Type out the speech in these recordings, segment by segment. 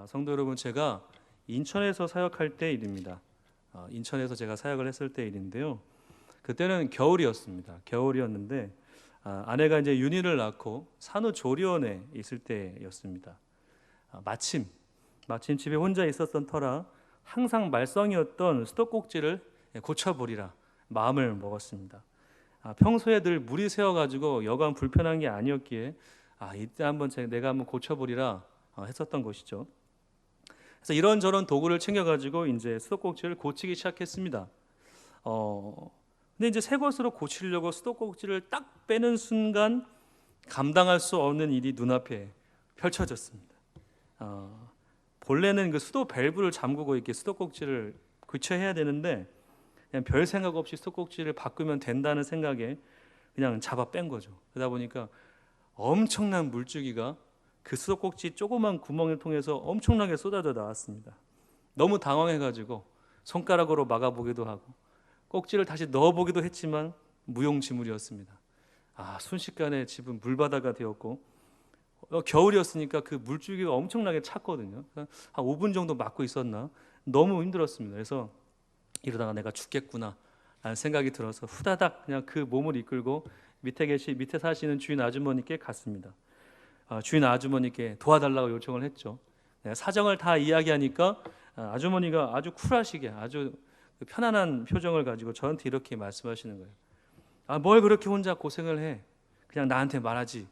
성도 여러분, 제가 인천에서 사역할 때 일입니다. 인천에서 제가 사역을 했을 때 일인데요. 그때는 겨울이었습니다. 겨울이었는데 아내가 이제 윤희를 낳고 산후조리원에 있을 때였습니다. 마침 집에 혼자 있었던 터라 항상 말썽이었던 수도꼭지를 고쳐보리라 마음을 먹었습니다. 평소에 늘 물이 새어가지고 여간 불편한 게 아니었기에 이때 내가 한번 고쳐보리라 했었던 것이죠. 그래서 이런저런 도구를 챙겨가지고 이제 수도꼭지를 고치기 시작했습니다. 근데 이제 새 것으로 고치려고 수도꼭지를 딱 빼는 순간 감당할 수 없는 일이 눈앞에 펼쳐졌습니다. 본래는 그 수도 밸브를 잠그고 이렇게 수도꼭지를 교체해야 되는데 그냥 별 생각 없이 수도꼭지를 바꾸면 된다는 생각에 그냥 잡아 뺀 거죠. 그러다 보니까 엄청난 물줄기가 그 수도꼭지 조그만 구멍을 통해서 엄청나게 쏟아져 나왔습니다. 너무 당황해가지고 손가락으로 막아보기도 하고 꼭지를 다시 넣어보기도 했지만 무용지물이었습니다. 순식간에 집은 물바다가 되었고 겨울이었으니까 그 물줄기가 엄청나게 찼거든요. 한 5분 정도 막고 있었나 너무 힘들었습니다. 그래서 이러다가 내가 죽겠구나 라는 생각이 들어서 후다닥 그냥 그 몸을 이끌고 밑에 사시는 주인 아주머니께 갔습니다. 주인 아주머니께 도와달라고 요청을 했죠. 사정을 다 이야기하니까 아주머니가 아주 쿨하시게 아주 편안한 표정을 가지고 저한테 이렇게 말씀하시는 거예요. 뭘 그렇게 혼자 고생을 해? 그냥 나한테 말하지.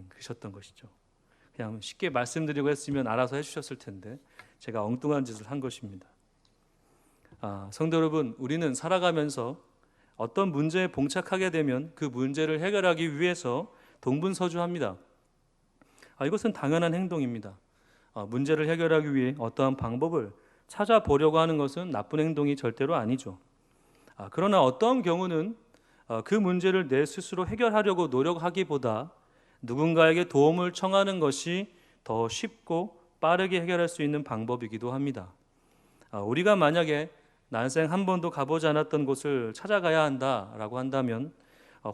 그러셨던 것이죠. 그냥 쉽게 말씀드리고 했으면 알아서 해주셨을 텐데 제가 엉뚱한 짓을 한 것입니다. 성도 여러분, 우리는 살아가면서 어떤 문제에 봉착하게 되면 그 문제를 해결하기 위해서 동분서주합니다. 이것은 당연한 행동입니다. 문제를 해결하기 위해 어떠한 방법을 찾아보려고 하는 것은 나쁜 행동이 절대로 아니죠. 그러나 어떠한 경우는 그 문제를 내 스스로 해결하려고 노력하기보다 누군가에게 도움을 청하는 것이 더 쉽고 빠르게 해결할 수 있는 방법이기도 합니다. 우리가 만약에 난생 한 번도 가보지 않았던 곳을 찾아가야 한다라고 한다면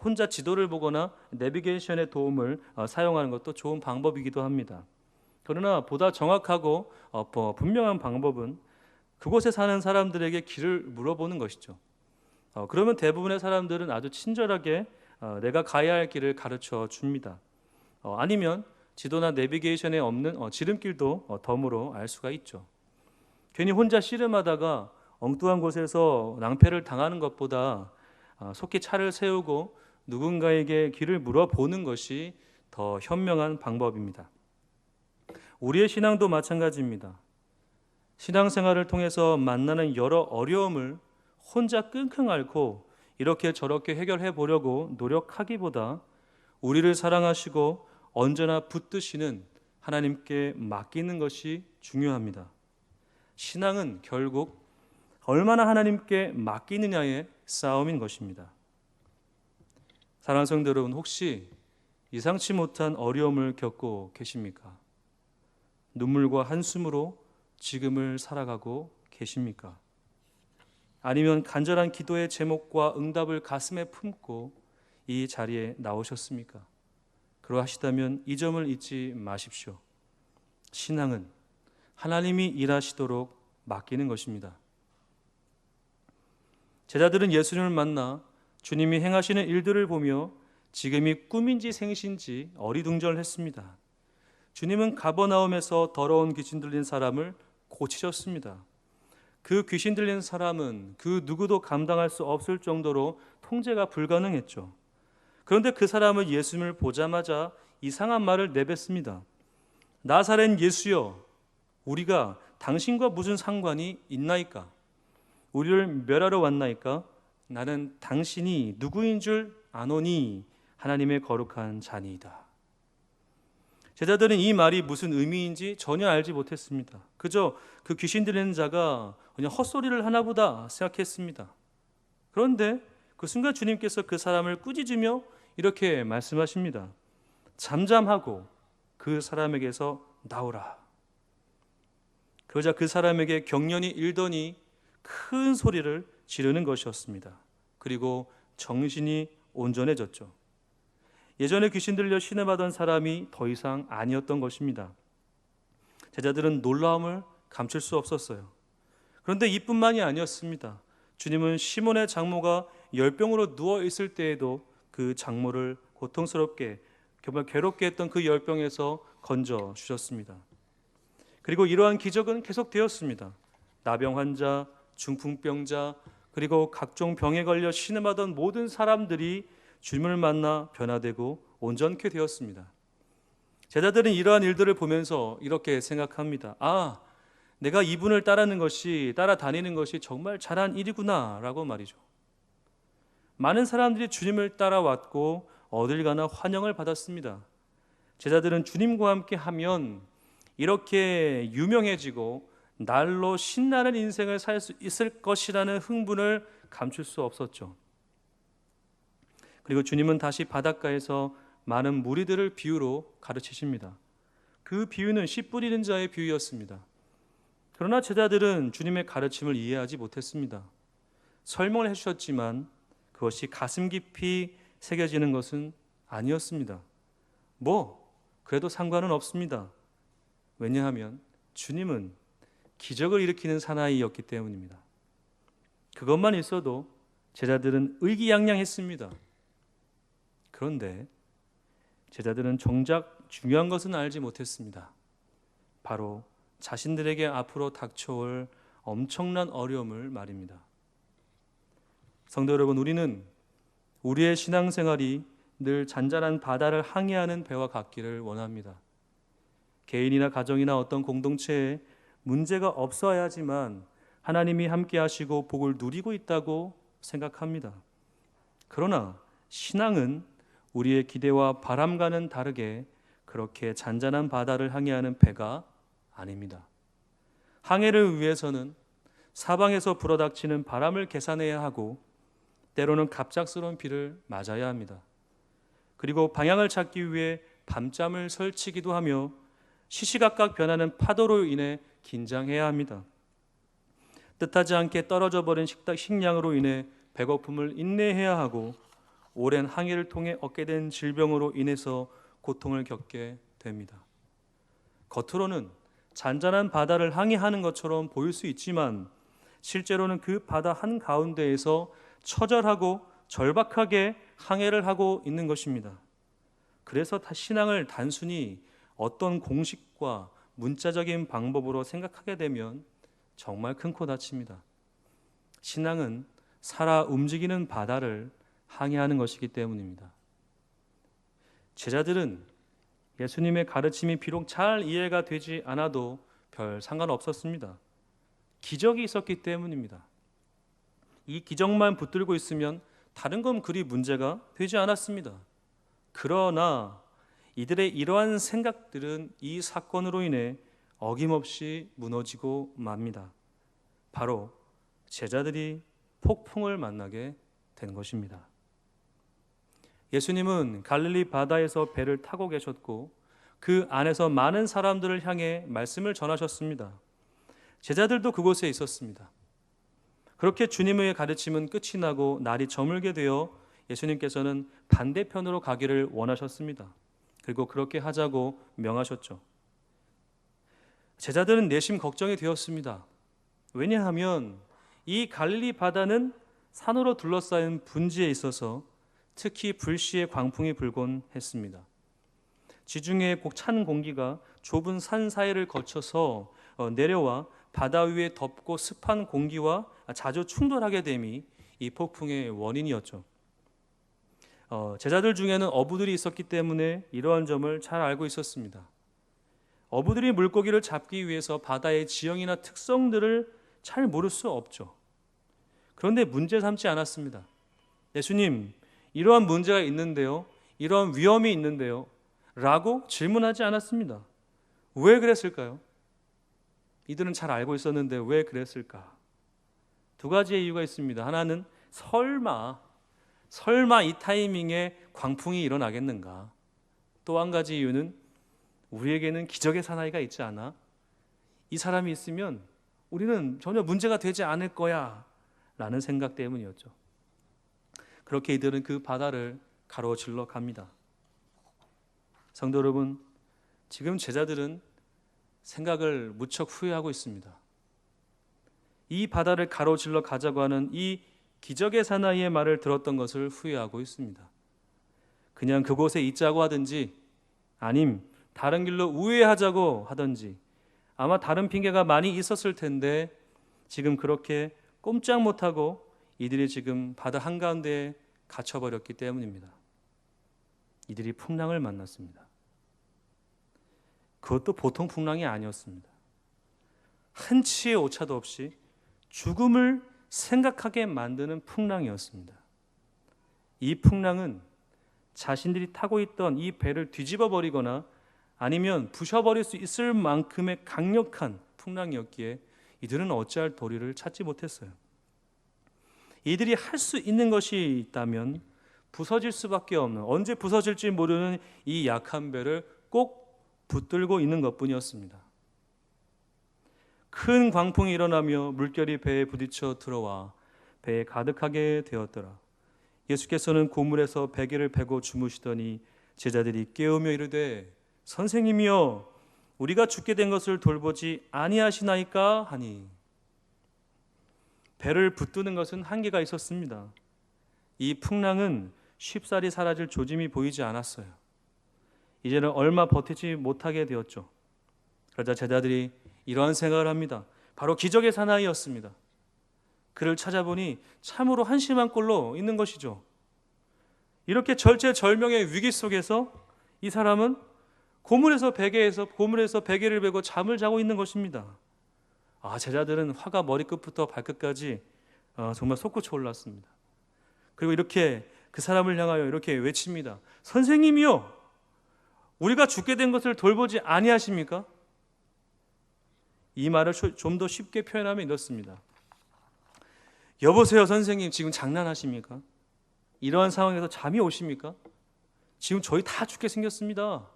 혼자 지도를 보거나 내비게이션의 도움을 사용하는 것도 좋은 방법이기도 합니다. 그러나 보다 정확하고 분명한 방법은 그곳에 사는 사람들에게 길을 물어보는 것이죠. 그러면 대부분의 사람들은 아주 친절하게 내가 가야 할 길을 가르쳐 줍니다. 아니면 지도나 내비게이션에 없는 지름길도 덤으로 알 수가 있죠. 괜히 혼자 씨름하다가 엉뚱한 곳에서 낭패를 당하는 것보다 속히 차를 세우고 누군가에게 길을 물어보는 것이 더 현명한 방법입니다. 우리의 신앙도 마찬가지입니다. 신앙생활을 통해서 만나는 여러 어려움을 혼자 끙끙 앓고 이렇게 저렇게 해결해 보려고 노력하기보다 우리를 사랑하시고 언제나 붙드시는 하나님께 맡기는 것이 중요합니다. 신앙은 결국 얼마나 하나님께 맡기느냐의 싸움인 것입니다. 사랑하는 성도 여러분, 혹시 예상치 못한 어려움을 겪고 계십니까? 눈물과 한숨으로 지금을 살아가고 계십니까? 아니면 간절한 기도의 제목과 응답을 가슴에 품고 이 자리에 나오셨습니까? 그러하시다면 이 점을 잊지 마십시오. 신앙은 하나님이 일하시도록 맡기는 것입니다. 제자들은 예수님을 만나 주님이 행하시는 일들을 보며 지금이 꿈인지 생신지 어리둥절했습니다. 주님은 가버나움에서 더러운 귀신 들린 사람을 고치셨습니다. 그 귀신 들린 사람은 그 누구도 감당할 수 없을 정도로 통제가 불가능했죠. 그런데 그 사람은 예수님을 보자마자 이상한 말을 내뱉습니다. 나사렛 예수여, 우리가 당신과 무슨 상관이 있나이까? 우리를 멸하러 왔나이까? 나는 당신이 누구인 줄 아노니 하나님의 거룩한 자니이다. 제자들은 이 말이 무슨 의미인지 전혀 알지 못했습니다. 그저 그 귀신 들리는 자가 그냥 헛소리를 하나보다 생각했습니다. 그런데 그 순간 주님께서 그 사람을 꾸짖으며 이렇게 말씀하십니다. 잠잠하고 그 사람에게서 나오라. 그러자 그 사람에게 경련이 일더니 큰 소리를 지르는 것이었습니다. 그리고 정신이 온전해졌죠. 예전에 귀신 들려 신음하던 사람이 더 이상 아니었던 것입니다. 제자들은 놀라움을 감출 수 없었어요. 그런데 이뿐만이 아니었습니다. 주님은 시몬의 장모가 열병으로 누워 있을 때에도 그 장모를 고통스럽게 정말 괴롭게 했던 그 열병에서 건져 주셨습니다. 그리고 이러한 기적은 계속되었습니다. 나병 환자, 중풍병자, 그리고 각종 병에 걸려 신음하던 모든 사람들이 주님을 만나 변화되고 온전케 되었습니다. 제자들은 이러한 일들을 보면서 이렇게 생각합니다. 아, 내가 이분을 따라다니는 것이 정말 잘한 일이구나 라고 말이죠. 많은 사람들이 주님을 따라왔고 어딜 가나 환영을 받았습니다. 제자들은 주님과 함께 하면 이렇게 유명해지고 날로 신나는 인생을 살 수 있을 것이라는 흥분을 감출 수 없었죠. 그리고 주님은 다시 바닷가에서 많은 무리들을 비유로 가르치십니다. 그 비유는 씨 뿌리는 자의 비유였습니다. 그러나 제자들은 주님의 가르침을 이해하지 못했습니다. 설명을 해주셨지만 그것이 가슴 깊이 새겨지는 것은 아니었습니다. 그래도 상관은 없습니다. 왜냐하면 주님은 기적을 일으키는 사나이였기 때문입니다. 그것만 있어도 제자들은 의기양양했습니다. 그런데 제자들은 정작 중요한 것은 알지 못했습니다. 바로 자신들에게 앞으로 닥쳐올 엄청난 어려움을 말입니다. 성도 여러분, 우리는 우리의 신앙생활이 늘 잔잔한 바다를 항해하는 배와 같기를 원합니다. 개인이나 가정이나 어떤 공동체에 문제가 없어야 하지만 하나님이 함께 하시고 복을 누리고 있다고 생각합니다. 그러나 신앙은 우리의 기대와 바람과는 다르게 그렇게 잔잔한 바다를 항해하는 배가 아닙니다. 항해를 위해서는 사방에서 불어닥치는 바람을 계산해야 하고 때로는 갑작스러운 비를 맞아야 합니다. 그리고 방향을 찾기 위해 밤잠을 설치기도 하며 시시각각 변하는 파도로 인해 긴장해야 합니다. 뜻하지 않게 떨어져 버린 식량으로 인해 배고픔을 인내해야 하고 오랜 항해를 통해 얻게 된 질병으로 인해서 고통을 겪게 됩니다. 겉으로는 잔잔한 바다를 항해하는 것처럼 보일 수 있지만 실제로는 그 바다 한가운데에서 처절하고 절박하게 항해를 하고 있는 것입니다. 그래서 신앙을 단순히 어떤 공식과 문자적인 방법으로 생각하게 되면 정말 큰 코 다칩니다. 신앙은 살아 움직이는 바다를 항해하는 것이기 때문입니다. 제자들은 예수님의 가르침이 비록 잘 이해가 되지 않아도 별 상관없었습니다. 기적이 있었기 때문입니다. 이 기적만 붙들고 있으면 다른 건 그리 문제가 되지 않았습니다. 그러나 이들의 이러한 생각들은 이 사건으로 인해 어김없이 무너지고 맙니다. 바로 제자들이 폭풍을 만나게 된 것입니다. 예수님은 갈릴리 바다에서 배를 타고 계셨고 그 안에서 많은 사람들을 향해 말씀을 전하셨습니다. 제자들도 그곳에 있었습니다. 그렇게 주님의 가르침은 끝이 나고 날이 저물게 되어 예수님께서는 반대편으로 가기를 원하셨습니다. 그리고 그렇게 하자고 명하셨죠. 제자들은 내심 걱정이 되었습니다. 왜냐하면 이 갈릴리 바다는 산으로 둘러싸인 분지에 있어서 특히 불시에 광풍이 불곤 했습니다. 지중해 찬 공기가 좁은 산 사이를 거쳐서 내려와 바다 위에 덥고 습한 공기와 자주 충돌하게 됨이 이 폭풍의 원인이었죠. 제자들 중에는 어부들이 있었기 때문에 이러한 점을 잘 알고 있었습니다. 어부들이 물고기를 잡기 위해서 바다의 지형이나 특성들을 잘 모를 수 없죠. 그런데 문제 삼지 않았습니다. 예수님, 이러한 문제가 있는데요, 이러한 위험이 있는데요 라고 질문하지 않았습니다. 왜 그랬을까요? 이들은 잘 알고 있었는데 왜 그랬을까? 두 가지의 이유가 있습니다. 하나는 설마 이 타이밍에 광풍이 일어나겠는가? 또 한 가지 이유는 우리에게는 기적의 사나이가 있지 않아? 이 사람이 있으면 우리는 전혀 문제가 되지 않을 거야 라는 생각 때문이었죠. 그렇게 이들은 그 바다를 가로질러 갑니다. 성도 여러분, 지금 제자들은 생각을 무척 후회하고 있습니다. 이 바다를 가로질러 가자고 하는 이 기적의 사나이의 말을 들었던 것을 후회하고 있습니다. 그냥 그곳에 있자고 하든지 아님 다른 길로 우회하자고 하든지 아마 다른 핑계가 많이 있었을 텐데 지금 그렇게 꼼짝 못하고 이들이 지금 바다 한가운데에 갇혀버렸기 때문입니다. 이들이 풍랑을 만났습니다. 그것도 보통 풍랑이 아니었습니다. 한치의 오차도 없이 죽음을 생각하게 만드는 풍랑이었습니다. 이 풍랑은 자신들이 타고 있던 이 배를 뒤집어 버리거나 아니면 부셔버릴 수 있을 만큼의 강력한 풍랑이었기에 이들은 어찌할 도리를 찾지 못했어요. 이들이 할 수 있는 것이 있다면 부서질 수밖에 없는, 언제 부서질지 모르는 이 약한 배를 꼭 붙들고 있는 것뿐이었습니다. 큰 광풍이 일어나며 물결이 배에 부딪혀 들어와 배에 가득하게 되었더라. 예수께서는 고물에서 베개를 베고 주무시더니 제자들이 깨우며 이르되 선생님이여 우리가 죽게 된 것을 돌보지 아니하시나이까 하니, 배를 붙드는 것은 한계가 있었습니다. 이 풍랑은 쉽사리 사라질 조짐이 보이지 않았어요. 이제는 얼마 버티지 못하게 되었죠. 그러자 제자들이 이러한 생각을 합니다. 바로 기적의 사나이였습니다. 그를 찾아보니 참으로 한심한 꼴로 있는 것이죠. 이렇게 절체절명의 위기 속에서 이 사람은 고물에서 베개를 베고 잠을 자고 있는 것입니다. 제자들은 화가 머리끝부터 발끝까지 정말 솟구쳐 올랐습니다. 그리고 이렇게 그 사람을 향하여 이렇게 외칩니다. 선생님이요, 우리가 죽게 된 것을 돌보지 아니하십니까? 이 말을 좀 더 쉽게 표현하면 이렇습니다. 여보세요 선생님, 지금 장난하십니까? 이러한 상황에서 잠이 오십니까? 지금 저희 다 죽게 생겼습니다.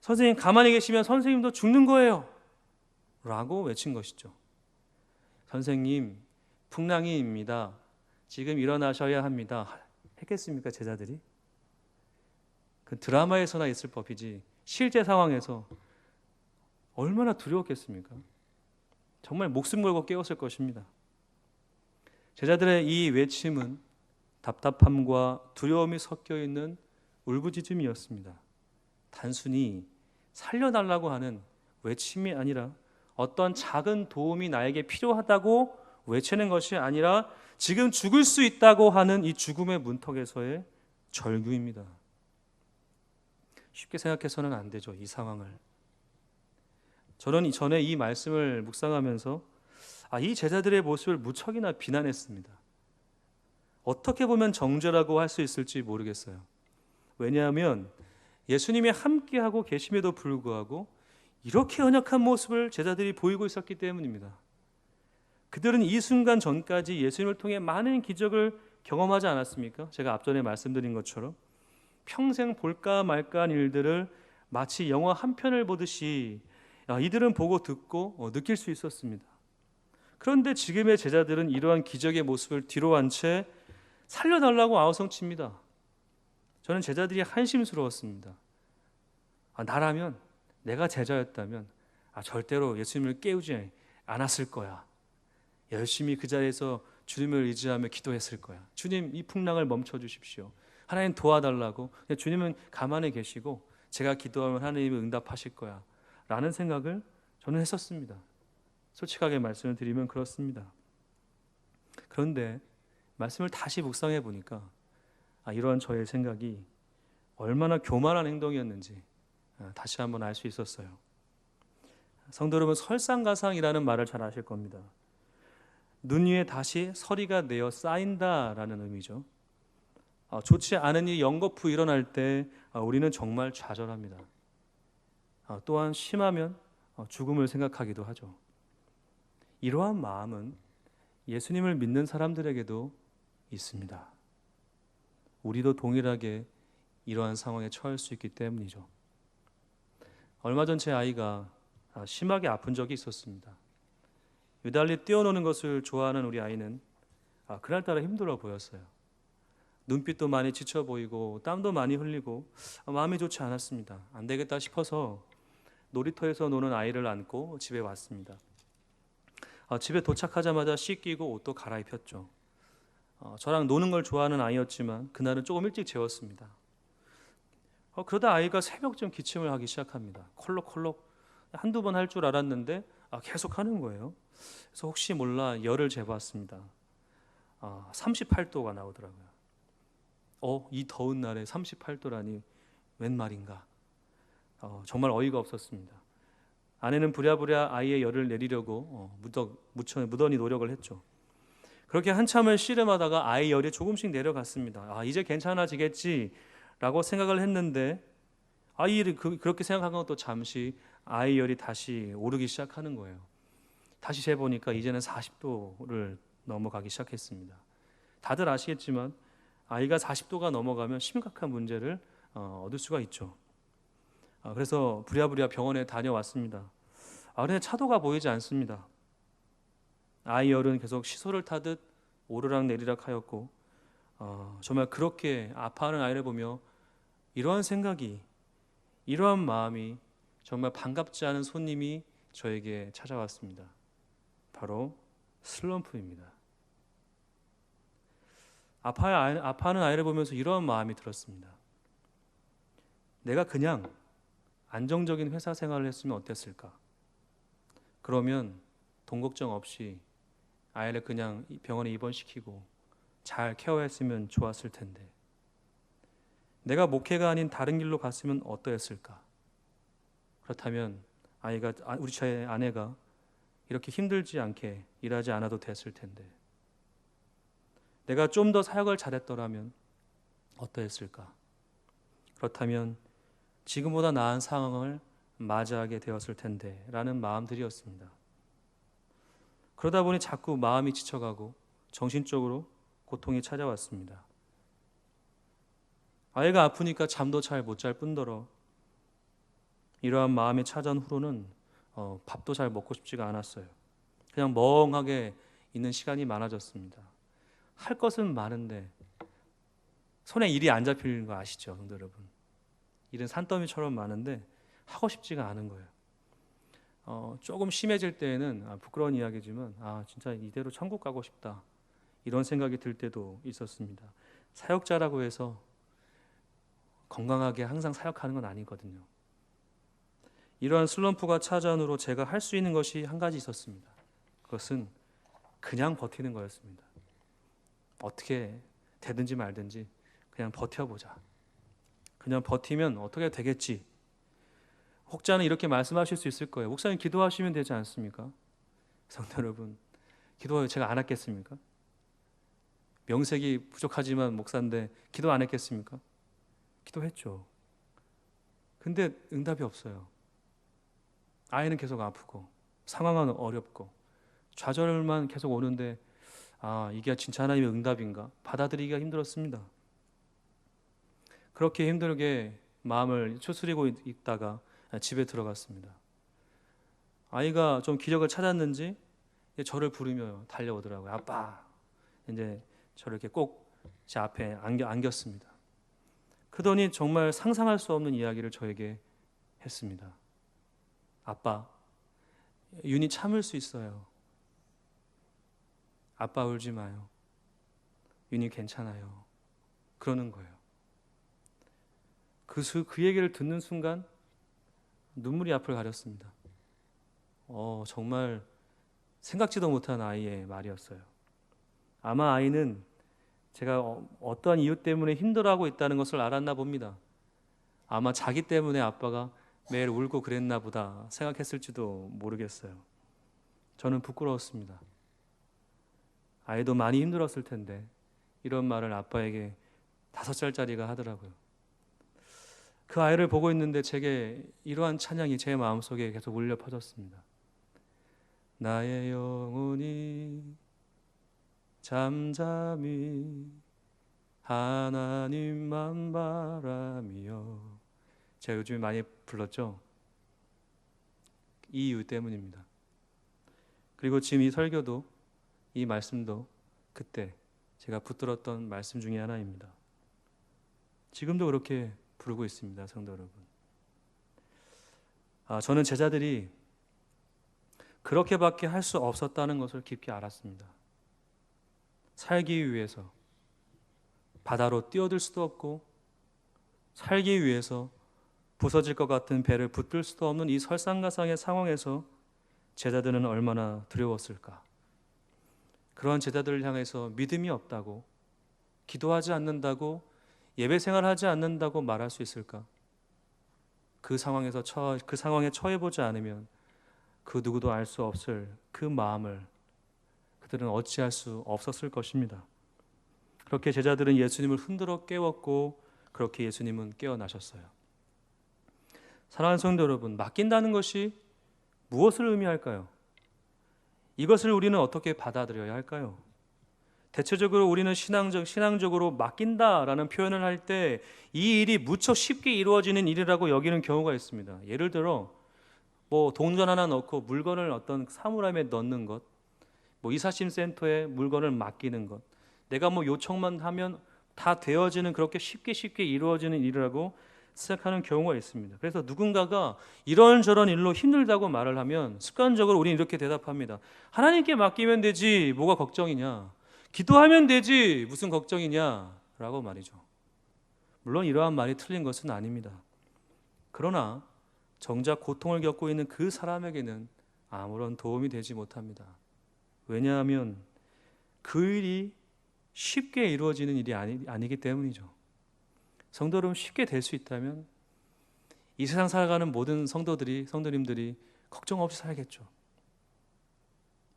선생님 가만히 계시면 선생님도 죽는 거예요 라고 외친 것이죠. 선생님, 풍랑이입니다. 지금 일어나셔야 합니다. 했겠습니까 제자들이? 그 드라마에서나 있을 법이지 실제 상황에서 얼마나 두려웠겠습니까? 정말 목숨 걸고 깨웠을 것입니다. 제자들의 이 외침은 답답함과 두려움이 섞여 있는 울부짖음이었습니다. 단순히 살려달라고 하는 외침이 아니라 어떤 작은 도움이 나에게 필요하다고 외치는 것이 아니라 지금 죽을 수 있다고 하는 이 죽음의 문턱에서의 절규입니다. 쉽게 생각해서는 안 되죠, 이 상황을. 저는 전에 이 말씀을 묵상하면서 이 제자들의 모습을 무척이나 비난했습니다. 어떻게 보면 정죄라고 할 수 있을지 모르겠어요. 왜냐하면 예수님이 함께하고 계심에도 불구하고 이렇게 연약한 모습을 제자들이 보이고 있었기 때문입니다. 그들은 이 순간 전까지 예수님을 통해 많은 기적을 경험하지 않았습니까? 제가 앞전에 말씀드린 것처럼 평생 볼까 말까 한 일들을 마치 영화 한 편을 보듯이 이들은 보고 듣고 느낄 수 있었습니다. 그런데 지금의 제자들은 이러한 기적의 모습을 뒤로 한 채 살려달라고 아우성칩니다. 저는 제자들이 한심스러웠습니다. 나라면, 내가 제자였다면 절대로 예수님을 깨우지 않았을 거야. 열심히 그 자리에서 주님을 의지하며 기도했을 거야. 주님, 이 풍랑을 멈춰 주십시오. 하나님 도와달라고. 주님은 가만히 계시고 제가 기도하면 하나님이 응답하실 거야 라는 생각을 저는 했었습니다. 솔직하게 말씀을 드리면 그렇습니다. 그런데 말씀을 다시 묵상해 보니까 이러한 저의 생각이 얼마나 교만한 행동이었는지 다시 한번 알 수 있었어요. 성도 여러분, 설상가상이라는 말을 잘 아실 겁니다. 눈 위에 다시 서리가 내어 쌓인다라는 의미죠. 좋지 않은 일이 연거푸 일어날 때 우리는 정말 좌절합니다. 또한 심하면 죽음을 생각하기도 하죠. 이러한 마음은 예수님을 믿는 사람들에게도 있습니다. 우리도 동일하게 이러한 상황에 처할 수 있기 때문이죠. 얼마 전 제 아이가 심하게 아픈 적이 있었습니다. 유달리 뛰어노는 것을 좋아하는 우리 아이는 그날따라 힘들어 보였어요. 눈빛도 많이 지쳐 보이고 땀도 많이 흘리고 마음이 좋지 않았습니다. 안 되겠다 싶어서 놀이터에서 노는 아이를 안고 집에 왔습니다. 집에 도착하자마자 씻기고 옷도 갈아입혔죠. 저랑 노는 걸 좋아하는 아이였지만 그날은 조금 일찍 재웠습니다. 그러다 아이가 새벽쯤 기침을 하기 시작합니다. 콜록콜록 한두 번 할 줄 알았는데 계속 하는 거예요. 그래서 혹시 몰라 열을 재봤습니다. 38도가 나오더라고요. 이 더운 날에 38도라니 웬 말인가. 정말 어이가 없었습니다. 아내는 부랴부랴 아이의 열을 내리려고 무던히 노력을 했죠. 그렇게 한참을 씨름하다가 아이 열이 조금씩 내려갔습니다. 이제 괜찮아지겠지라고 생각을 했는데 아이를 그렇게 생각한 건 또 잠시 아이 열이 다시 오르기 시작하는 거예요. 다시 재보니까 이제는 40도를 넘어가기 시작했습니다. 다들 아시겠지만 아이가 40도가 넘어가면 심각한 문제를 얻을 수가 있죠. 그래서 부랴부랴 병원에 다녀왔습니다. 그런데 차도가 보이지 않습니다. 아이 열은 계속 시소를 타듯 오르락 내리락 하였고 정말 그렇게 아파하는 아이를 보며 이러한 생각이, 이러한 마음이 정말 반갑지 않은 손님이 저에게 찾아왔습니다. 바로 슬럼프입니다. 아파하는 아이를 보면서 이러한 마음이 들었습니다. 내가 그냥 안정적인 회사 생활을 했으면 어땠을까? 그러면 돈 걱정 없이 아이를 그냥 병원에 입원시키고 잘 케어했으면 좋았을 텐데, 내가 목회가 아닌 다른 길로 갔으면 어떠했을까? 그렇다면 우리 저의 아내가 이렇게 힘들지 않게 일하지 않아도 됐을 텐데, 내가 좀 더 사역을 잘했더라면 어떠했을까? 그렇다면 지금보다 나은 상황을 맞이하게 되었을 텐데 라는 마음들이었습니다. 그러다 보니 자꾸 마음이 지쳐가고 정신적으로 고통이 찾아왔습니다. 아이가 아프니까 잠도 잘 못 잘 뿐더러 이러한 마음이 찾아온 후로는 밥도 잘 먹고 싶지가 않았어요. 그냥 멍하게 있는 시간이 많아졌습니다. 할 것은 많은데 손에 일이 안 잡히는 거 아시죠, 성도 여러분? 일은 산더미처럼 많은데 하고 싶지가 않은 거예요. 조금 심해질 때에는 부끄러운 이야기지만 진짜 이대로 천국 가고 싶다, 이런 생각이 들 때도 있었습니다. 사역자라고 해서 건강하게 항상 사역하는 건 아니거든요. 이러한 슬럼프가 찾아온 후로 제가 할 수 있는 것이 한 가지 있었습니다. 그것은 그냥 버티는 거였습니다. 어떻게 되든지 말든지 그냥 버텨보자. 그냥 버티면 어떻게 되겠지. 혹자는 이렇게 말씀하실 수 있을 거예요. 목사님 기도하시면 되지 않습니까? 성도 여러분, 기도 제가 안 했겠습니까? 명색이 부족하지만 목사인데 기도 안 했겠습니까? 기도했죠. 근데 응답이 없어요. 아이는 계속 아프고 상황은 어렵고 좌절만 계속 오는데 이게 진짜 하나님의 응답인가? 받아들이기가 힘들었습니다. 그렇게 힘들게 마음을 추스리고 있다가 집에 들어갔습니다. 아이가 좀 기력을 찾았는지 저를 부르며 달려오더라고요. 아빠. 이제 저를 이렇게 꼭 제 앞에 안겼습니다. 그러더니 정말 상상할 수 없는 이야기를 저에게 했습니다. 아빠, 윤이 참을 수 있어요. 아빠 울지 마요. 윤이 괜찮아요. 그러는 거예요. 그 얘기를 듣는 순간 눈물이 앞을 가렸습니다. 정말 생각지도 못한 아이의 말이었어요. 아마 아이는 제가 어떠한 이유 때문에 힘들어하고 있다는 것을 알았나 봅니다. 아마 자기 때문에 아빠가 매일 울고 그랬나 보다 생각했을지도 모르겠어요. 저는 부끄러웠습니다. 아이도 많이 힘들었을 텐데 이런 말을 아빠에게 5살짜리가 하더라고요. 그 아이를 보고 있는데 제게 이러한 찬양이 제 마음속에 계속 울려 퍼졌습니다. 나의 영혼이 잠잠히 하나님만 바라며, 제가 요즘에 많이 불렀죠? 이 이유 때문입니다. 그리고 지금 이 설교도, 이 말씀도 그때 제가 붙들었던 말씀 중에 하나입니다. 지금도 그렇게 부르고 있습니다, 성도 여러분. 저는 제자들이 그렇게밖에 할 수 없었다는 것을 깊이 알았습니다. 살기 위해서 바다로 뛰어들 수도 없고, 살기 위해서 부서질 것 같은 배를 붙들 수도 없는 이 설상가상의 상황에서 제자들은 얼마나 두려웠을까. 그런 제자들을 향해서 믿음이 없다고, 기도하지 않는다고, 예배 생활하지 않는다고 말할 수 있을까? 그 상황에 처해보지 않으면 그 누구도 알 수 없을 그 마음을 그들은 어찌할 수 없었을 것입니다. 그렇게 제자들은 예수님을 흔들어 깨웠고, 그렇게 예수님은 깨어나셨어요. 사랑하는 성도 여러분, 맡긴다는 것이 무엇을 의미할까요? 이것을 우리는 어떻게 받아들여야 할까요? 대체적으로 우리는 신앙적으로 맡긴다라는 표현을 할 때 이 일이 무척 쉽게 이루어지는 일이라고 여기는 경우가 있습니다. 예를 들어 동전 하나 넣고 물건을 어떤 사물함에 넣는 것, 이사심 센터에 물건을 맡기는 것, 내가 요청만 하면 다 되어지는, 그렇게 쉽게 이루어지는 일이라고 생각하는 경우가 있습니다. 그래서 누군가가 이런저런 일로 힘들다고 말을 하면 습관적으로 우리는 이렇게 대답합니다. 하나님께 맡기면 되지, 뭐가 걱정이냐. 기도하면 되지, 무슨 걱정이냐 라고 말이죠. 물론 이러한 말이 틀린 것은 아닙니다. 그러나 정작 고통을 겪고 있는 그 사람에게는 아무런 도움이 되지 못합니다. 왜냐하면 그 일이 쉽게 이루어지는 일이 아니기 때문이죠. 성도 여러분, 쉽게 될 수 있다면 이 세상 살아가는 모든 성도님들이 걱정 없이 살겠죠.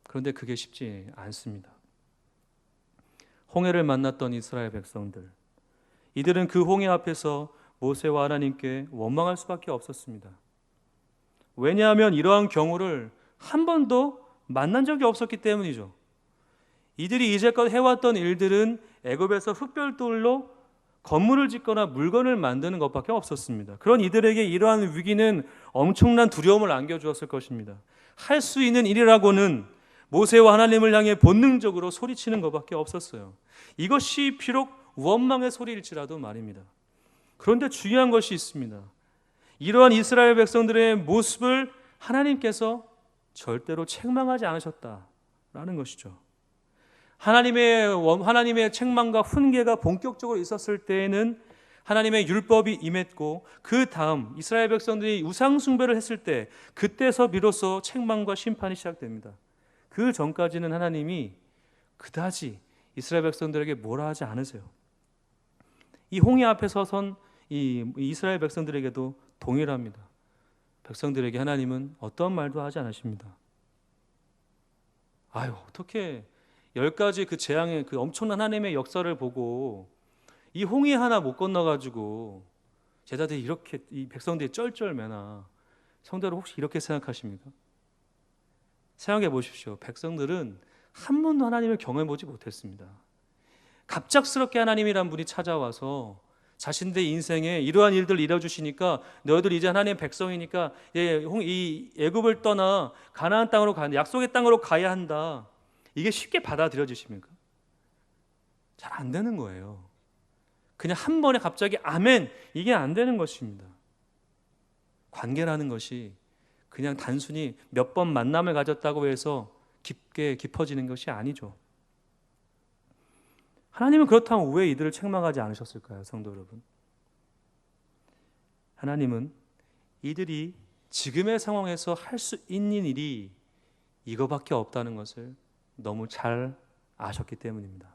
그런데 그게 쉽지 않습니다. 홍해를 만났던 이스라엘 백성들, 이들은 그 홍해 앞에서 모세와 하나님께 원망할 수밖에 없었습니다. 왜냐하면 이러한 경우를 한 번도 만난 적이 없었기 때문이죠. 이들이 이제껏 해왔던 일들은 애굽에서 흙별돌로 건물을 짓거나 물건을 만드는 것밖에 없었습니다. 그런 이들에게 이러한 위기는 엄청난 두려움을 안겨주었을 것입니다. 할 수 있는 일이라고는 모세와 하나님을 향해 본능적으로 소리치는 것밖에 없었어요. 이것이 비록 원망의 소리일지라도 말입니다. 그런데 중요한 것이 있습니다. 이러한 이스라엘 백성들의 모습을 하나님께서 절대로 책망하지 않으셨다라는 것이죠. 하나님의 책망과 훈계가 본격적으로 있었을 때에는 하나님의 율법이 임했고, 그 다음 이스라엘 백성들이 우상 숭배를 했을 때 그때서 비로소 책망과 심판이 시작됩니다. 그 전까지는 하나님이 그다지 이스라엘 백성들에게 뭐라 하지 않으세요. 이 홍해 앞에 서선 이 이스라엘 백성들에게도 동일합니다. 백성들에게 하나님은 어떤 말도 하지 않으십니다. 어떻게 10가지 그 재앙의 그 엄청난 하나님의 역사를 보고 이 홍해 하나 못 건너가지고 제자들이 이렇게 이 백성들이 쩔쩔매나. 성도를 혹시 이렇게 생각하십니까? 생각해 보십시오. 백성들은 한 번도 하나님을 경험해 보지 못했습니다. 갑작스럽게 하나님이란 분이 찾아와서 자신들의 인생에 이러한 일들을 이뤄주시니까 너희들 이제 하나님의 백성이니까 이 애굽을 떠나 가나안 땅으로 약속의 땅으로 가야 한다. 이게 쉽게 받아들여지십니까? 잘 안 되는 거예요. 그냥 한 번에 갑자기 아멘, 이게 안 되는 것입니다. 관계라는 것이 그냥 단순히 몇 번 만남을 가졌다고 해서 깊어지는 것이 아니죠. 하나님은 그렇다면 왜 이들을 책망하지 않으셨을까요, 성도 여러분? 하나님은 이들이 지금의 상황에서 할 수 있는 일이 이거밖에 없다는 것을 너무 잘 아셨기 때문입니다.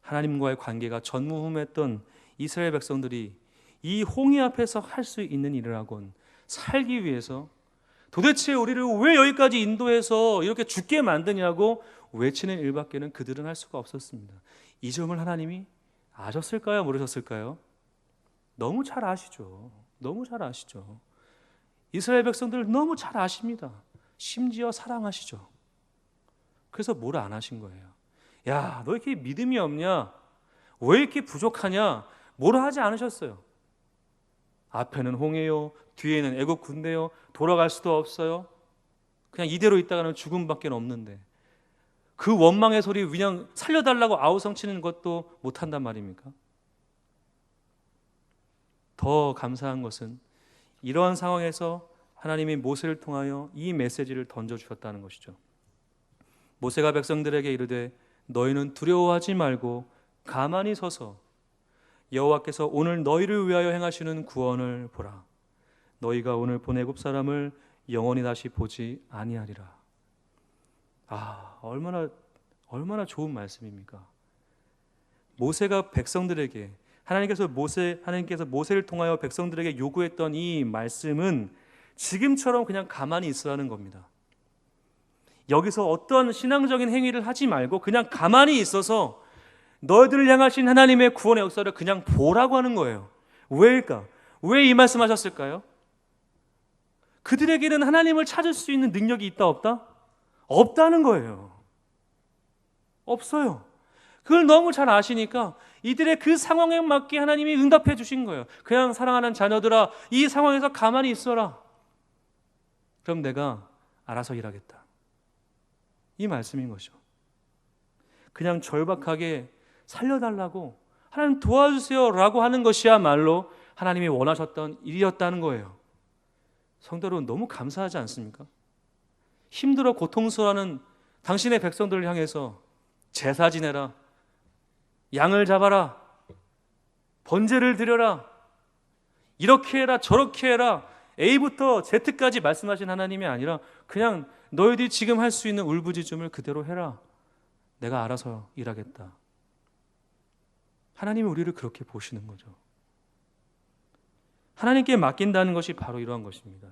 하나님과의 관계가 전무후무했던 이스라엘 백성들이 이 홍해 앞에서 할 수 있는 일이라곤 살기 위해서 도대체 우리를 왜 여기까지 인도해서 이렇게 죽게 만드냐고 외치는 일밖에는 그들은 할 수가 없었습니다. 이 점을 하나님이 아셨을까요? 모르셨을까요? 너무 잘 아시죠. 너무 잘 아시죠. 이스라엘 백성들을 너무 잘 아십니다. 심지어 사랑하시죠. 그래서 뭘 안 하신 거예요. 야, 너 이렇게 믿음이 없냐? 왜 이렇게 부족하냐? 뭐라 하지 않으셨어요. 앞에는 홍해요, 뒤에는 애국 군대요, 돌아갈 수도 없어요. 그냥 이대로 있다가는 죽음밖에 없는데 그 원망의 소리 그냥 살려달라고 아우성치는 것도 못한단 말입니까? 더 감사한 것은 이러한 상황에서 하나님이 모세를 통하여 이 메시지를 던져주셨다는 것이죠. 모세가 백성들에게 이르되 너희는 두려워하지 말고 가만히 서서 여호와께서 오늘 너희를 위하여 행하시는 구원을 보라. 너희가 오늘 본 애굽 사람을 영원히 다시 보지 아니하리라. 얼마나 좋은 말씀입니까? 모세가 백성들에게 하나님께서 모세를 통하여 백성들에게 요구했던 이 말씀은 지금처럼 그냥 가만히 있으라는 겁니다. 여기서 어떤 신앙적인 행위를 하지 말고 그냥 가만히 있어서 너희들을 향하신 하나님의 구원의 역사를 그냥 보라고 하는 거예요. 왜일까? 왜 이 말씀하셨을까요? 그들에게는 하나님을 찾을 수 있는 능력이 있다 없다? 없다는 거예요. 없어요. 그걸 너무 잘 아시니까 이들의 그 상황에 맞게 하나님이 응답해 주신 거예요. 그냥 사랑하는 자녀들아, 이 상황에서 가만히 있어라. 그럼 내가 알아서 일하겠다. 이 말씀인 거죠. 그냥 절박하게 살려달라고 하나님 도와주세요 라고 하는 것이야말로 하나님이 원하셨던 일이었다는 거예요. 성도 여러분, 너무 감사하지 않습니까? 힘들어 고통스러워하는 당신의 백성들을 향해서 제사 지내라, 양을 잡아라, 번제를 드려라, 이렇게 해라 저렇게 해라, A부터 Z까지 말씀하신 하나님이 아니라 그냥 너희들이 지금 할 수 있는 울부짖음을 그대로 해라. 내가 알아서 일하겠다. 하나님이 우리를 그렇게 보시는 거죠. 하나님께 맡긴다는 것이 바로 이러한 것입니다.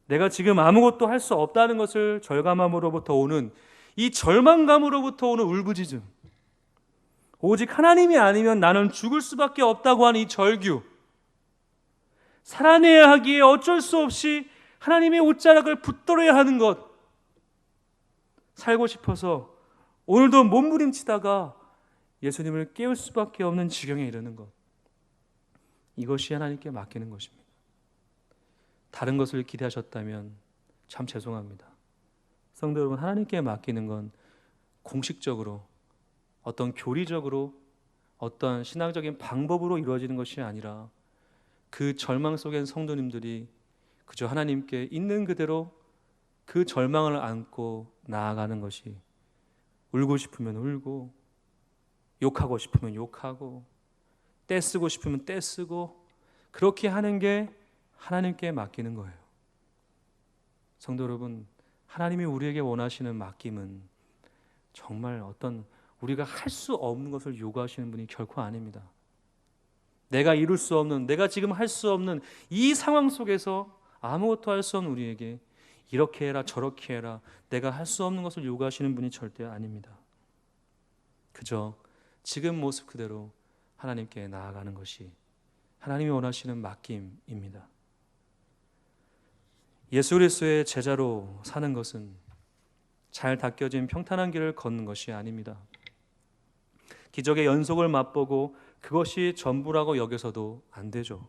내가 지금 아무것도 할 수 없다는 것을 절감함으로부터 오는 이 절망감으로부터 오는 울부짖음, 오직 하나님이 아니면 나는 죽을 수밖에 없다고 하는 이 절규, 살아내야 하기에 어쩔 수 없이 하나님의 옷자락을 붙들어야 하는 것, 살고 싶어서 오늘도 몸부림치다가 예수님을 깨울 수밖에 없는 지경에 이르는 것, 이것이 하나님께 맡기는 것입니다. 다른 것을 기대하셨다면 참 죄송합니다. 성도 여러분, 하나님께 맡기는 건 공식적으로 어떤 교리적으로 어떤 신앙적인 방법으로 이루어지는 것이 아니라 그 절망 속엔 성도님들이 그저 하나님께 있는 그대로 그 절망을 안고 나아가는 것이, 울고 싶으면 울고, 욕하고 싶으면 욕하고, 떼쓰고 싶으면 떼쓰고, 그렇게 하는 게 하나님께 맡기는 거예요. 성도 여러분, 하나님이 우리에게 원하시는 맡김은 정말 어떤 우리가 할 수 없는 것을 요구하시는 분이 결코 아닙니다. 내가 이룰 수 없는, 내가 지금 할 수 없는 이 상황 속에서 아무것도 할 수 없는 우리에게 이렇게 해라 저렇게 해라, 내가 할 수 없는 것을 요구하시는 분이 절대 아닙니다. 그저 지금 모습 그대로 하나님께 나아가는 것이 하나님이 원하시는 맡김입니다. 예수 그리스도의 제자로 사는 것은 잘 닦여진 평탄한 길을 걷는 것이 아닙니다. 기적의 연속을 맛보고 그것이 전부라고 여겨서도 안 되죠.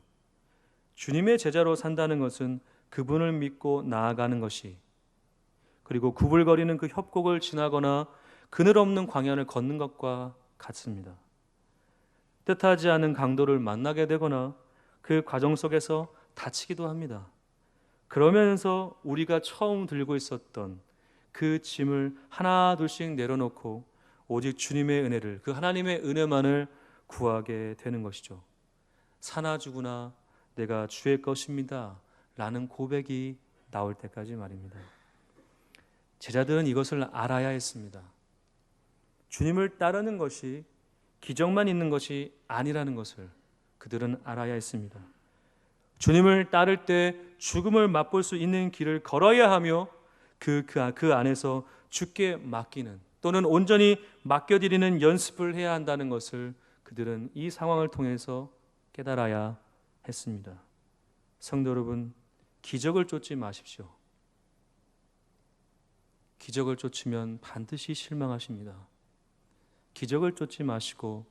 주님의 제자로 산다는 것은 그분을 믿고 나아가는 것이, 그리고 구불거리는 그 협곡을 지나거나 그늘 없는 광야를 걷는 것과 같습니다. 뜻하지 않은 강도를 만나게 되거나 그 과정 속에서 다치기도 합니다. 그러면서 우리가 처음 들고 있었던 그 짐을 하나 둘씩 내려놓고 오직 주님의 은혜를, 그 하나님의 은혜만을 구하게 되는 것이죠. 사나 죽으나 내가 주의 것입니다 라는 고백이 나올 때까지 말입니다. 제자들은 이것을 알아야 했습니다. 주님을 따르는 것이 기적만 있는 것이 아니라는 것을 그들은 알아야 했습니다. 주님을 따를 때 죽음을 맛볼 수 있는 길을 걸어야 하며 그 안에서 주께 맡기는, 또는 온전히 맡겨드리는 연습을 해야 한다는 것을 그들은 이 상황을 통해서 깨달아야 했습니다. 성도 여러분, 기적을 쫓지 마십시오. 기적을 쫓으면 반드시 실망하십니다. 기적을 쫓지 마시고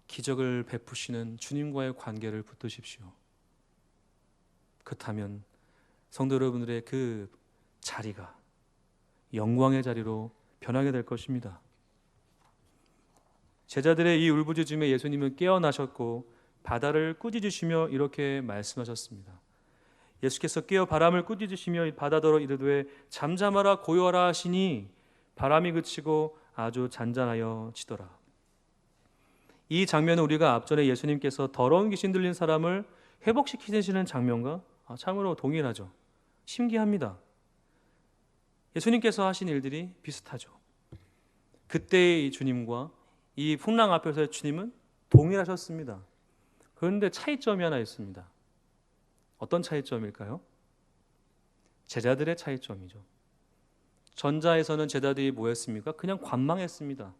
기적을 베푸시는 주님과의 관계를 붙드십시오. 그렇다면 성도 여러분들의 그 자리가 영광의 자리로 변하게 될 것입니다. 제자들의 이 울부짖음에 예수님은 깨어나셨고 바다를 꾸짖으시며 이렇게 말씀하셨습니다. 예수께서 깨어 바람을 꾸짖으시며 바다더러 이르되 잠잠하라 고요하라 하시니 바람이 그치고 아주 잔잔하여 지더라. 이 장면은 우리가 앞전에 예수님께서 더러운 귀신 들린 사람을 회복시키시는 장면과 참으로 동일하죠. 신기합니다. 예수님께서 하신 일들이 비슷하죠. 그때의 주님과 이 풍랑 앞에서의 주님은 동일하셨습니다. 그런데 차이점이 하나 있습니다. 어떤 차이점일까요? 제자들의 차이점이죠. 전자에서는 제자들이 뭐였습니까? 그냥 관망했습니다.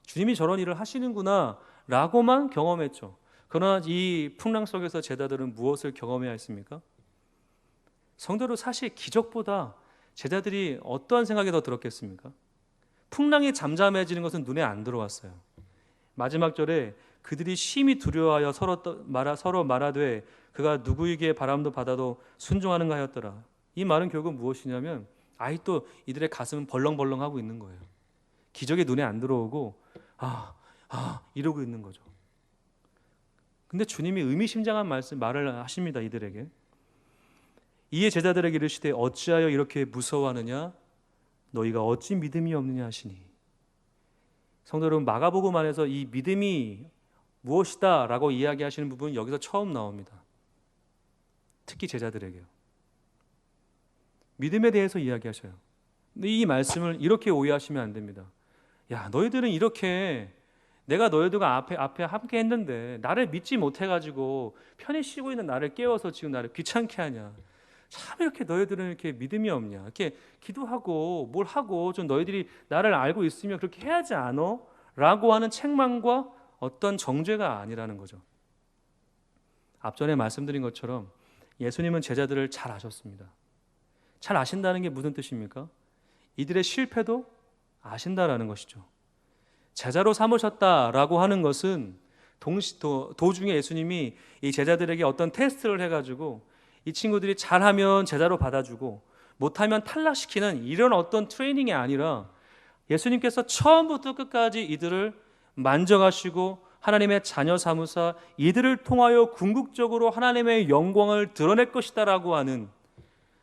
주님이 저런 일을 하시는구나 라고만 경험했죠. 그러나 이 풍랑 속에서 제자들은 무엇을 경험해야 했습니까? 성도로 사실 기적보다 제자들이 어떠한 생각이 더 들었겠습니까? 풍랑이 잠잠해지는 것은 눈에 안 들어왔어요. 마지막 절에 그들이 심히 두려워하여 서로 말하되 그가 누구에게 바람도 바다도 순종하는가 하였더라. 이 말은 결국 무엇이냐면 아직도 이들의 가슴은 벌렁벌렁하고 있는 거예요. 기적이 눈에 안 들어오고 이러고 있는 거죠. 근데 주님이 의미심장한 말을 하십니다. 이들에게. 이에 제자들에게 이르시되 어찌하여 이렇게 무서워하느냐? 너희가 어찌 믿음이 없느냐 하시니. 성도 여러분, 마가복음 안에서 이 믿음이 무엇이다 라고 이야기하시는 부분은 여기서 처음 나옵니다. 특히 제자들에게요. 믿음에 대해서 이야기하셔요. 근데 이 말씀을 이렇게 오해하시면 안 됩니다. 야, 너희들은 이렇게 내가 너희들과 앞에 함께 했는데 나를 믿지 못해가지고 편히 쉬고 있는 나를 깨워서 지금 나를 귀찮게 하냐. 참 이렇게 너희들은 이렇게 믿음이 없냐. 이렇게 기도하고 뭘 하고 좀 너희들이 나를 알고 있으면 그렇게 해야지 않아? 라고 하는 책망과 어떤 정죄가 아니라는 거죠. 앞전에 말씀드린 것처럼 예수님은 제자들을 잘 아셨습니다. 잘 아신다는 게 무슨 뜻입니까? 이들의 실패도 아신다라는 것이죠. 제자로 삼으셨다라고 하는 것은 도중에 예수님이 이 제자들에게 어떤 테스트를 해가지고 이 친구들이 잘하면 제자로 받아주고 못하면 탈락시키는 이런 어떤 트레이닝이 아니라 예수님께서 처음부터 끝까지 이들을 만져가시고 하나님의 자녀 삼으사 이들을 통하여 궁극적으로 하나님의 영광을 드러낼 것이다라고 하는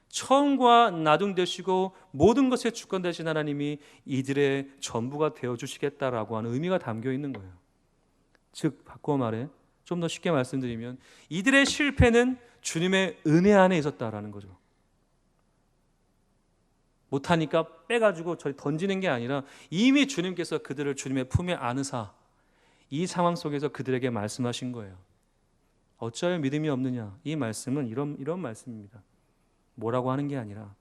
처음과 나중 되시고 모든 것의 주권 되신 하나님이 이들의 전부가 되어주시겠다라고 하는 의미가 담겨 있는 거예요. 즉 바꿔 말해 좀 더 쉽게 말씀드리면 이들의 실패는 주님의 은혜 안에 있었다라는 거죠. 못하니까 빼가지고 저리 던지는 게 아니라 이미 주님께서 그들을 주님의 품에 안으사 이 상황 속에서 그들에게 말씀하신 거예요. 어찌하여 믿음이 없느냐. 이 말씀은 이런 말씀입니다. 뭐라고 하는 게 아니라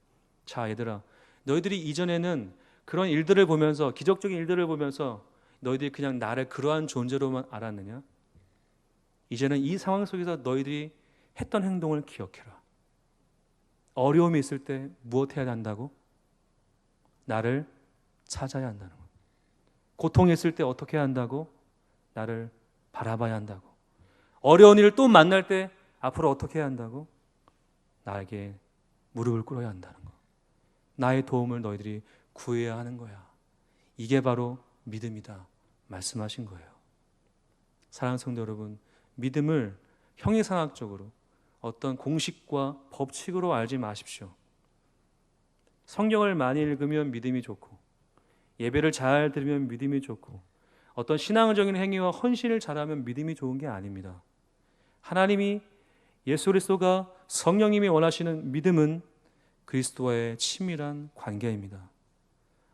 자 얘들아 너희들이 이전에는 그런 일들을 보면서 기적적인 일들을 보면서 너희들이 그냥 나를 그러한 존재로만 알았느냐? 이제는 이 상황 속에서 너희들이 했던 행동을 기억해라. 어려움이 있을 때 무엇 해야 한다고? 나를 찾아야 한다는 것. 고통이 있을 때 어떻게 해야 한다고? 나를 바라봐야 한다고. 어려운 일을 또 만날 때 앞으로 어떻게 해야 한다고? 나에게 무릎을 꿇어야 한다는 것. 나의 도움을 너희들이 구해야 하는 거야. 이게 바로 믿음이다 말씀하신 거예요. 사랑하는 성도 여러분, 믿음을 형이상학적으로 어떤 공식과 법칙으로 알지 마십시오. 성경을 많이 읽으면 믿음이 좋고 예배를 잘 들으면 믿음이 좋고 어떤 신앙적인 행위와 헌신을 잘하면 믿음이 좋은 게 아닙니다. 하나님이 예수 그리스도가 성령님이 원하시는 믿음은 그리스도와의 친밀한 관계입니다.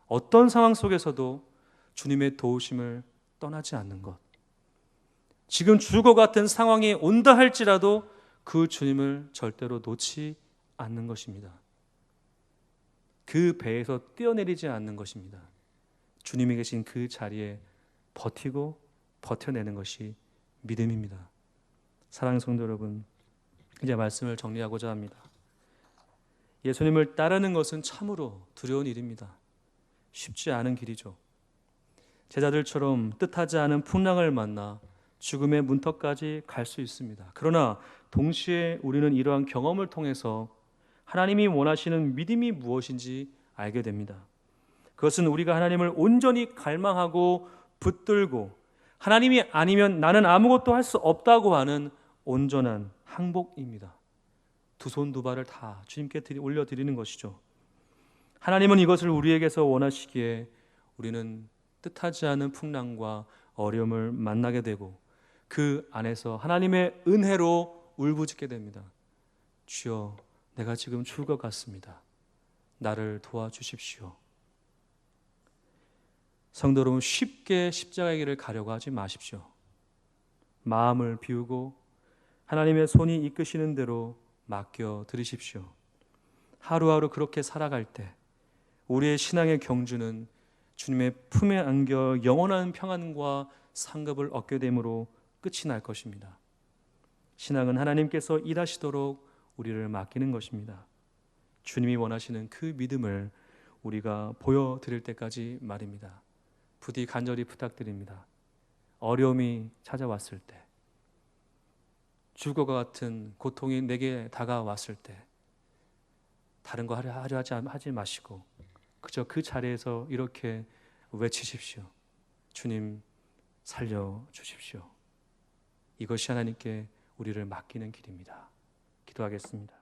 어떤 상황 속에서도 주님의 도우심을 떠나지 않는 것. 지금 죽을 것 같은 상황이 온다 할지라도 그 주님을 절대로 놓지 않는 것입니다. 그 배에서 뛰어내리지 않는 것입니다. 주님이 계신 그 자리에 버티고 버텨내는 것이 믿음입니다. 사랑하는 성도 여러분, 이제 말씀을 정리하고자 합니다. 예수님을 따르는 것은 참으로 두려운 일입니다. 쉽지 않은 길이죠. 제자들처럼 뜻하지 않은 풍랑을 만나 죽음의 문턱까지 갈 수 있습니다. 그러나 동시에 우리는 이러한 경험을 통해서 하나님이 원하시는 믿음이 무엇인지 알게 됩니다. 그것은 우리가 하나님을 온전히 갈망하고 붙들고 하나님이 아니면 나는 아무것도 할 수 없다고 하는 온전한 항복입니다. 두 손 두 발을 다 주님께 올려드리는 것이죠. 하나님은 이것을 우리에게서 원하시기에 우리는 뜻하지 않은 풍랑과 어려움을 만나게 되고 그 안에서 하나님의 은혜로 울부짖게 됩니다. 주여, 내가 지금 죽을 것 같습니다. 나를 도와주십시오. 성도 여러분, 쉽게 십자가의 길을 가려고 하지 마십시오. 마음을 비우고 하나님의 손이 이끄시는 대로 맡겨 드리십시오. 하루하루 그렇게 살아갈 때 우리의 신앙의 경주는 주님의 품에 안겨 영원한 평안과 상급을 얻게 됨으로 끝이 날 것입니다. 신앙은 하나님께서 일하시도록 우리를 맡기는 것입니다. 주님이 원하시는 그 믿음을 우리가 보여드릴 때까지 말입니다. 부디 간절히 부탁드립니다. 어려움이 찾아왔을 때, 죽어가 같은 고통이 내게 다가왔을 때 다른 거 하려 하지 마시고 그저 그 자리에서 이렇게 외치십시오. 주님, 살려주십시오. 이것이 하나님께 우리를 맡기는 길입니다. 기도하겠습니다.